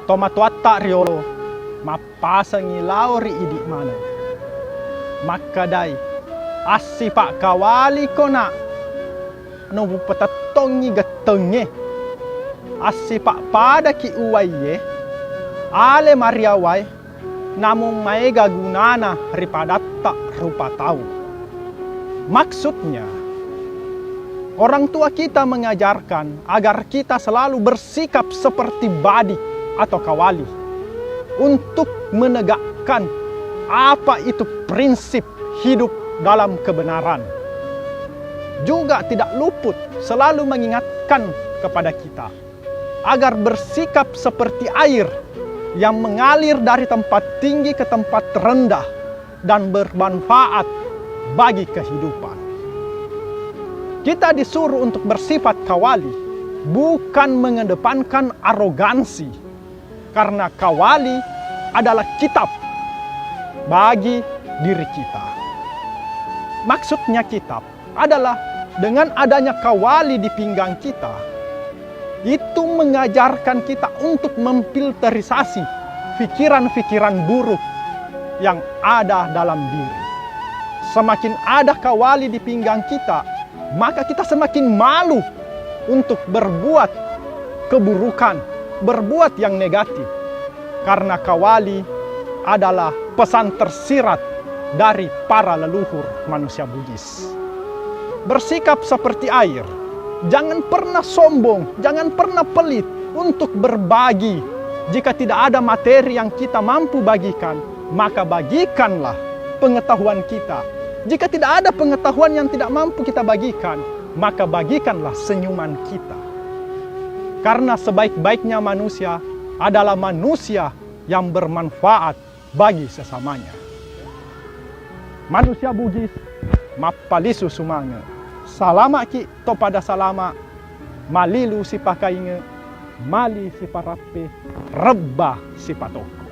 tomatuatta riolo mapasangi lauri idi mana. Makadai asipak kawali kona nubu petatongi getenge asipak pada ki uwaye ale mariawai namun maega gunana ripadatta rupa tahu. Maksudnya orang tua kita mengajarkan agar kita selalu bersikap seperti badik atau kawali untuk menegakkan apa itu prinsip hidup dalam kebenaran. Juga tidak luput selalu mengingatkan kepada kita agar bersikap seperti air yang mengalir dari tempat tinggi ke tempat rendah dan bermanfaat bagi kehidupan. Kita disuruh untuk bersifat kawali, bukan mengedepankan arogansi, karena kawali adalah kitab bagi diri kita. Maksudnya kitab adalah dengan adanya kawali di pinggang kita, itu mengajarkan kita untuk memfilterisasi pikiran-pikiran buruk yang ada dalam diri. Semakin ada kawali di pinggang kita, maka kita semakin malu untuk berbuat keburukan, berbuat yang negatif. Karena kawali adalah pesan tersirat dari para leluhur manusia Bugis. Bersikap seperti air, jangan pernah sombong, jangan pernah pelit untuk berbagi. Jika tidak ada materi yang kita mampu bagikan, maka bagikanlah pengetahuan kita. Jika tidak ada pengetahuan yang tidak mampu kita bagikan, maka bagikanlah senyuman kita. Karena sebaik-baiknya manusia adalah manusia yang bermanfaat bagi sesamanya. Manusia Bugis mapalisu sumange. Salama ki topada salama, malilu si pakainge, mali si parape, rebah si patoko.